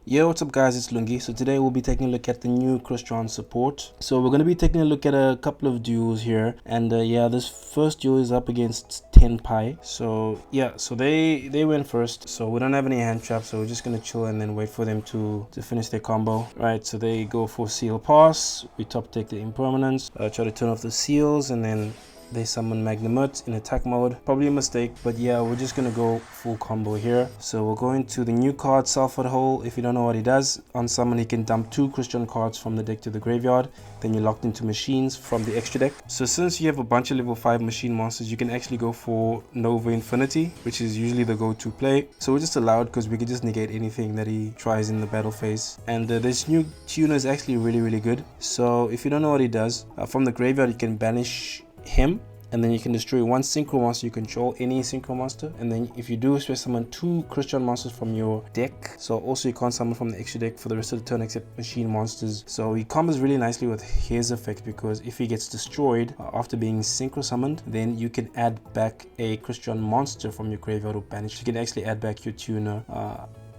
Yo, what's up guys, it's Lun-Gi. So today we'll be taking a look at the new Crystron support. So we're going to be taking a look at a couple of duels here. And yeah, this first duel is up against 10 Pi. So yeah, so they went first. So we don't have any hand traps, so we're just going to chill and then wait for them to finish their combo. Right, so they go for seal pass. We top take the impermanence. Try to turn off the seals and then they summon Magnamut in attack mode. Probably a mistake, but yeah, we're just gonna go full combo here. So we'll go into the new card, Sulphur Hole. If you don't know what he does, on summon he can dump 2 Crystron cards from the deck to the graveyard. Then you're locked into machines from the extra deck. So since you have a bunch of level 5 machine monsters, you can actually go for Nova Infinity, which is usually the go-to play. So we're just allowed because we can just negate anything that he tries in the battle phase. And this new tuner is actually really good. So if you don't know what he does, from the graveyard you can banish him, and then you can destroy 1 synchro monster you control, any synchro monster. And then if you do special summon 2 Crystron monsters from your deck, so also you can't summon from the extra deck for the rest of the turn except machine monsters. So he combos really nicely with his effect, because if he gets destroyed after being synchro summoned, then you can add back a Crystron monster from your graveyard or banish. You can actually add back your tuner.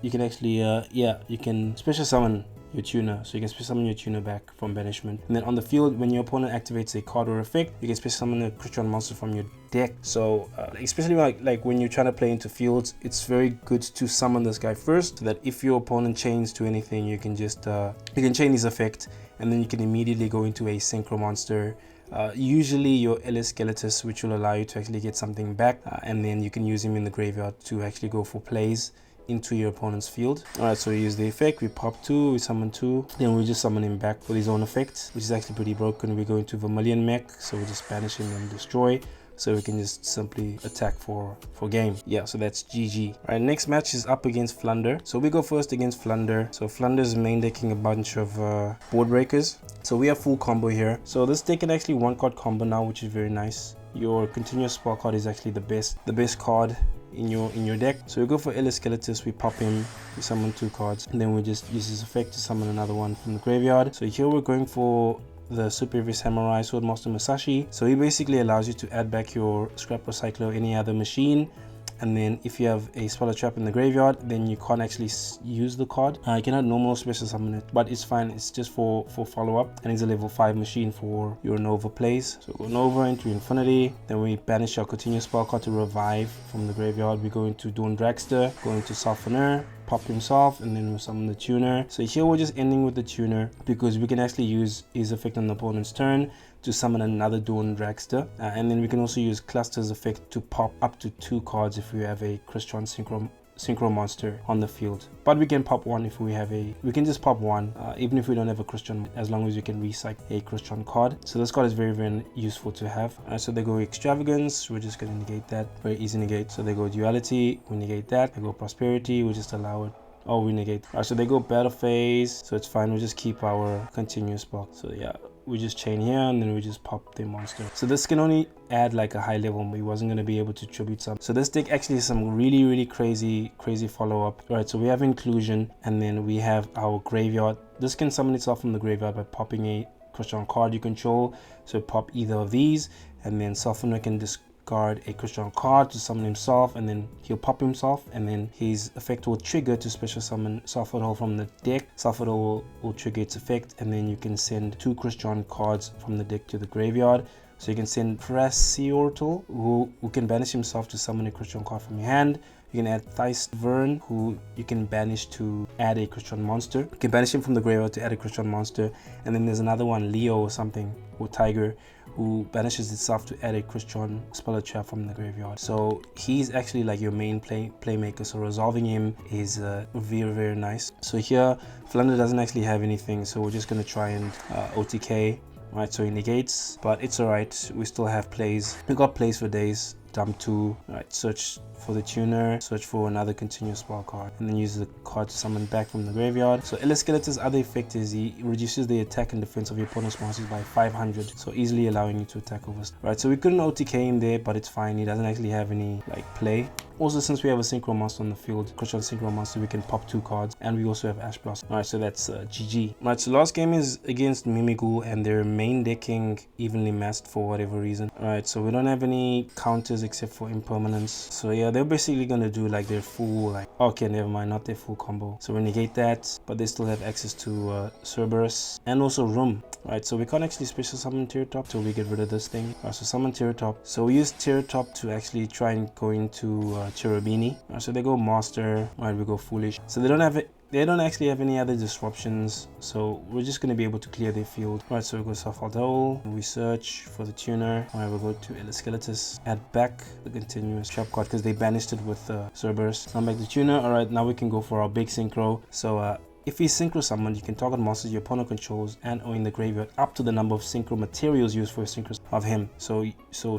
You can actually yeah, you can special summon your tuner, so you can special summon your tuner back from banishment. And then on the field, when your opponent activates a card or effect, you can special summon a Crystron monster from your deck. So especially like when you're trying to play into fields, it's very good to summon this guy first, so that if your opponent chains to anything, you can just you can chain his effect, and then you can immediately go into a synchro monster. Usually your LS Skeletus, which will allow you to actually get something back, and then you can use him in the graveyard to actually go for plays into your opponent's field. Alright, so we use the effect, we pop 2, we summon 2, then we just summon him back with his own effect, which is actually pretty broken. We go into Vermilion Mech, so we just banish him and destroy, so we can just simply attack for game. Yeah, so that's GG. Alright, next match is up against Flunder. So we go first against Flunder. So Flunder's main decking a bunch of board breakers. So we have full combo here. So this deck can actually 1-card combo now, which is very nice. Your continuous spell card is actually the best card in your deck. So we go for LS Skeletus, we pop him, we summon 2 cards, and then we just use his effect to summon another one from the graveyard. So here we're going for the Super Heavy Samurai Swordmaster Musashi. So he basically allows you to add back your Scrap Recycler or any other machine, and then if you have a Speller Trap in the graveyard, then you can't actually use the card. You cannot normal special summon it, but it's fine. It's just for follow-up, and it's a level 5 machine for your Nova plays. So go Nova into Infinity, then we banish our continuous spell card to revive from the graveyard. We go into Dawn Dragster, go into Softener, pop himself, and then we summon the tuner. So here we're just ending with the tuner, because we can actually use his effect on the opponent's turn to summon another Dawn Dragster, and then we can also use Cluster's effect to pop up to 2 cards if we have a Crystron synchro monster on the field. But we can pop 1 if we have we can just pop 1 even if we don't have a Crystron, as long as you can recycle a Crystron card. So this card is very useful to have. So they go Extravagance, we're just going to negate that, very easy negate. So they go Duality, we negate that. They go Prosperity, we just allow it. Oh, we negate. Alright, so they go Battle Phase, so it's fine, we just keep our continuous box. So yeah, we just chain here, and then we just pop the monster. So this can only add like a high level, but he wasn't going to be able to tribute some. So this deck actually has some really crazy follow-up. Right, so we have Inclusion, and then we have our graveyard. This can summon itself from the graveyard by popping a Crystron card you control. So pop either of these, and then Softener can discard a Crystron card to summon himself, and then he'll pop himself, and then his effect will trigger to special summon Sulphur Hole from the deck. Sulphur Hole will trigger its effect, and then you can send 2 Crystron cards from the deck to the graveyard. So you can send Prasiortal, who can banish himself to summon a Crystron card from your hand. You can add Thiced Vern, who you can banish to add a Crystron monster. You can banish him from the graveyard to add a Crystron monster. And then there's another one, Leo or something, or Tiger, who banishes itself to add a Crystron Speller Trap from the graveyard. So he's actually like your main playmaker. So resolving him is very nice. So here, Flunder doesn't actually have anything, so we're just going to try and OTK. Right, so he negates, but it's alright, we still have plays. We got plays for days. Dump 2, right, search for the tuner, search for another continuous spell card, and then use the card to summon back from the graveyard. So LS Skeletor's other effect is he reduces the attack and defense of your opponent's monsters by 500, so easily allowing you to attack over. Right, so we couldn't OTK him there, but it's fine. He doesn't actually have any like play. Also, since we have a Synchro Monster on the field, Crystron Synchro Monster, we can pop 2 cards, and we also have Ash Blast. Alright, so that's GG. Alright, so last game is against Mimighoul, and they're main decking evenly matched for whatever reason. Alright, so we don't have any counters except for impermanence. So yeah, they're basically gonna do like their full, like, okay, never mind, not their full combo. So we negate that, but they still have access to Cerberus and also Room. Right, so we can't actually special summon Teratop till we get rid of this thing. So summon Teratop. So we use Teratop to actually try and go into Cherubini. So they go Master. Right, we go Foolish. So they don't have it. They don't actually have any other disruptions, so we're just going to be able to clear their field. Right, so we go Duel, we search for the tuner. Alright, we'll go to Eleskeletus, add back the continuous trap card because they banished it with Cerberus. Come back the tuner. Alright, now we can go for our big synchro. So if he's synchro summoned, you can target monsters your opponent controls and or in the graveyard up to the number of synchro materials used for a synchro of him. So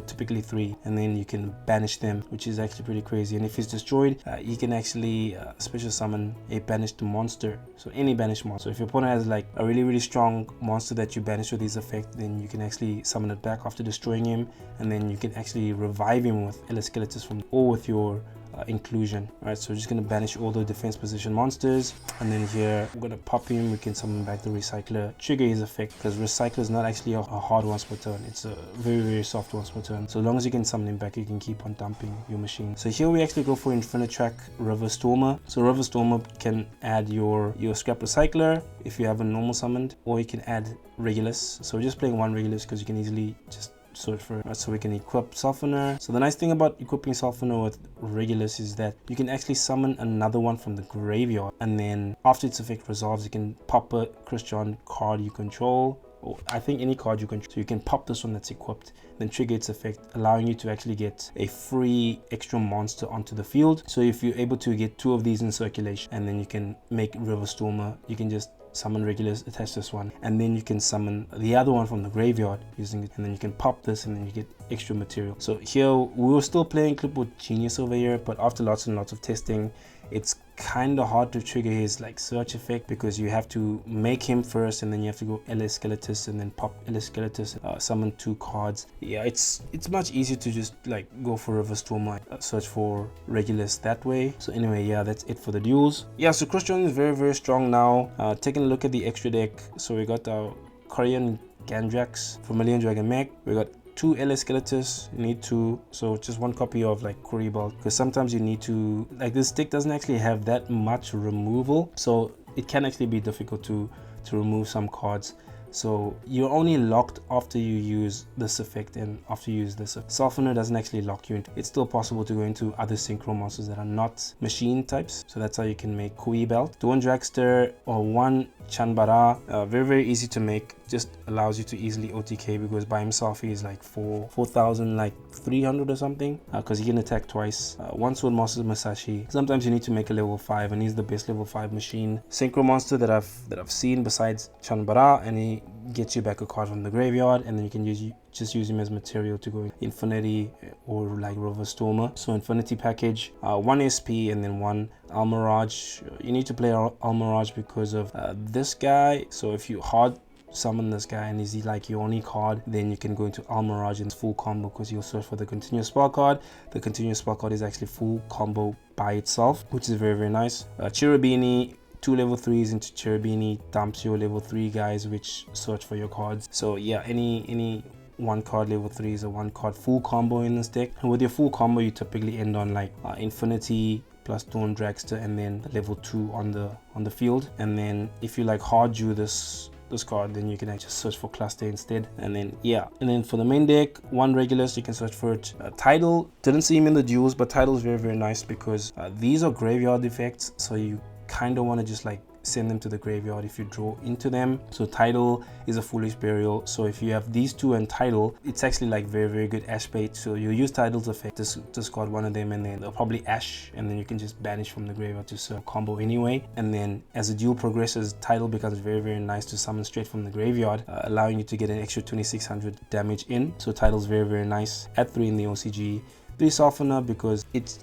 typically 3, and then you can banish them, which is actually pretty crazy. And if he's destroyed, you can actually special summon a banished monster. So any banished monster. So if your opponent has like a really strong monster that you banish with his effect, then you can actually summon it back after destroying him, and then you can actually revive him with Eleskeletus from or with your inclusion. Right, so we're just going to banish all the defense position monsters, and then here we're going to pop him. We can summon back the recycler, trigger his effect, because recycler is not actually a hard once per turn. It's a very soft once per turn. So long as you can summon him back, you can keep on dumping your machine. So here we actually go for Infinitrack River Stormer. So River Stormer can add your scrap recycler if you have a normal summoned, or you can add Regulus. So we're just playing 1 Regulus because you can easily just search for it. Right, so we can equip Softener. So the nice thing about equipping Softener with Regulus is that you can actually summon another one from the graveyard, and then after its effect resolves, you can pop a Crystron card you control, or I think any card you control. So you can pop this one that's equipped, then trigger its effect, allowing you to actually get a free extra monster onto the field. So if you're able to get 2 of these in circulation, and then you can make River Stormer, you can just summon Regulus, attach this one, and then you can summon the other one from the graveyard using it, and then you can pop this, and then you get extra material. So here we were still playing Clipboard Genius over here, but after lots and lots of testing, it's kind of hard to trigger his like search effect, because you have to make him first, and then you have to go Eleskeletus and then pop Eleskeletus, summon 2 cards. Yeah, it's much easier to just like go for River Stormer, search for Regulus that way. So anyway, yeah, that's it for the duels. Yeah, so Crystron is very strong now. Taking a look at the extra deck, so we got our Korean Gandrax, Vermilion Dragon Mech, we got 2 Eleskeletus, you need 2, so just 1 copy of like Curry Belt, because sometimes you need to, like, this deck doesn't actually have that much removal, so it can actually be difficult to remove some cards. So you're only locked after you use this effect, and after you use this Softener doesn't actually lock you into. It's still possible to go into other synchro monsters that are not machine types, so that's how you can make Kui Belt. 1 Dragster or 1 Chanbara, very easy to make, just allows you to easily OTK, because by himself he is like 4,300 or something, because he can attack twice. 1 Sword Master Masashi. Sometimes you need to make a level 5, and he's the best level 5 machine synchro monster that I've seen besides Chanbara, and he gets you back a card from the graveyard, and then you can just use him as material to go Infinity or like River Stormer. So Infinity package, 1 SP and then 1 Almirage. You need to play Almirage because of this guy. So if you hard summon this guy and is he like your only card, then you can go into Almirage in full combo, because you'll search for the continuous spark card. The continuous spark card is actually full combo by itself, which is very nice. Cherubini, 2 level 3s into Cherubini dumps your level 3 guys, which search for your cards. So yeah, any 1 card level 3s or 1 card full combo in this deck. And with your full combo, you typically end on like Infinity plus Dawn Dragster, and then level 2 on the field. And then if you like hard you this card, then you can actually search for Cluster instead. And then yeah, and then for the main deck, 1 Regulus, you can search for it. Tidal, didn't see him in the duels, but Tidal is very nice, because these are graveyard effects, so you kind of want to just like send them to the graveyard if you draw into them. So Tidal is a Foolish Burial, so if you have these 2 and Tidal, it's actually like very good Ash bait. So you use Tidal's effect, discard 1 of them, and then they'll probably Ash, and then you can just banish from the graveyard to serve combo anyway. And then as the duel progresses, Tidal becomes very nice to summon straight from the graveyard, allowing you to get an extra 2600 damage in. So Tidal's very nice at 3 in the OCG. 3 Softener, because it's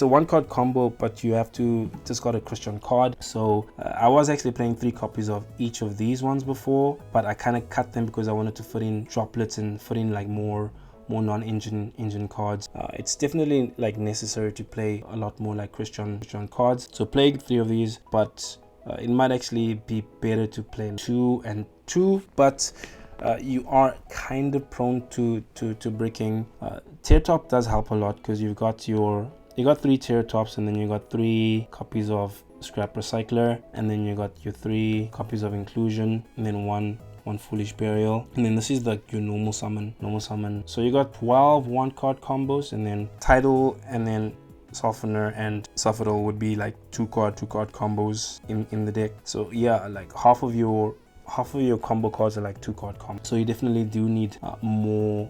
a 1 card combo, but you have to discard a Crystron card. So I was actually playing 3 copies of each of these ones before, but I kind of cut them because I wanted to fit in droplets and fit in like more non-engine cards. It's definitely like necessary to play a lot more like Crystron cards. So play 3 of these, but it might actually be better to play 2 and 2, but you are kind of prone to bricking. Tear top does help a lot because you got 3 tear tops, and then you got 3 copies of scrap recycler, and then you got your 3 copies of inclusion, and then one foolish burial, and then this is like your normal summon. So you got 12 1-card combos, and then title, and then softener and Sufferal would be like 2-card combos in the deck. So yeah, like half of your combo cards are like 2-card combos. So you definitely do need more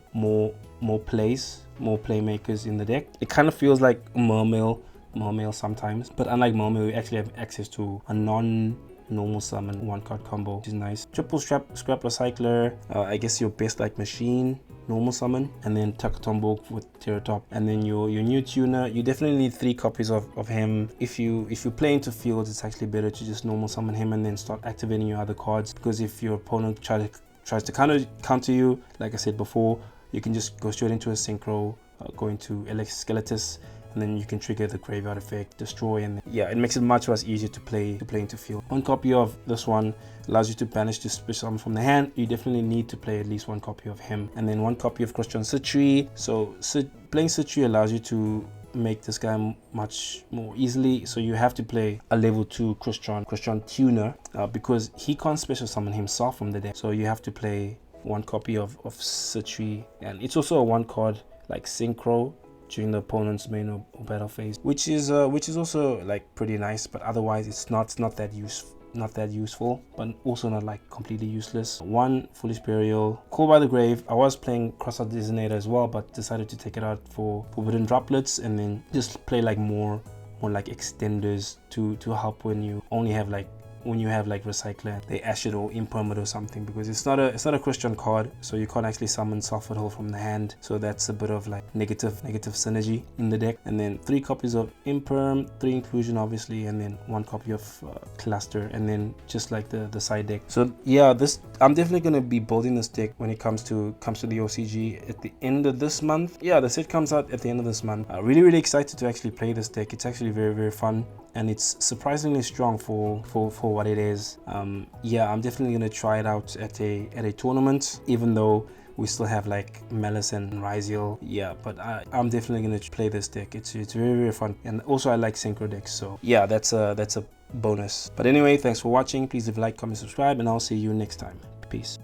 playmakers in the deck. It kind of feels like Mimighoul sometimes, but unlike Mimighoul, you actually have access to a normal summon 1-card combo, which is nice. Triple scrap recycler, I guess your best like machine normal summon, and then Takatombo with Terra Top, and then your new tuner. You definitely need 3 copies of him. If you play into fields, it's actually better to just normal summon him and then start activating your other cards, because if your opponent tries to counter you, like I said before, you can just go straight into a synchro, go into Elex Skeletus, and then you can trigger the graveyard effect, destroy, and yeah, it makes it much easier to play into field. 1 copy of this one allows you to banish the special summon from the hand. You definitely need to play at least 1 copy of him, and then 1 copy of Crystron Citri. So playing Citri allows you to make this guy much more easily. So you have to play a level 2 Crystron tuner, because he can't special summon himself from the deck. So you have to play 1 copy of Citri, and it's also a 1-card like synchro during the opponent's main or battle phase, which is also like pretty nice, but otherwise it's not that useful, but also not like completely useless. 1 foolish burial, Call by the Grave. I was playing Crossout Designator as well, but decided to take it out for Forbidden Droplets, and then just play like more like extenders to help when you have like Recycler, they Ashit or Impermanent or something, because it's not a Crystron card, so you can't actually summon Sofferhill from the hand. So that's a bit of like negative synergy in the deck. And then 3 copies of Imperm, 3 inclusion obviously, and then 1 copy of Cluster, and then just like the side deck. So yeah, I'm definitely gonna be building this deck when it comes to the OCG at the end of this month. Yeah, the set comes out at the end of this month. Really excited to actually play this deck. It's actually very fun, and it's surprisingly strong for what it is. Yeah, I'm definitely gonna try it out at a tournament, even though we still have like Malice and Ryziel. Yeah, but I'm definitely gonna play this deck. It's very fun, and also I like synchro decks, so yeah, that's a bonus. But anyway, thanks for watching. Please leave a like, comment, subscribe, and I'll see you next time. Peace.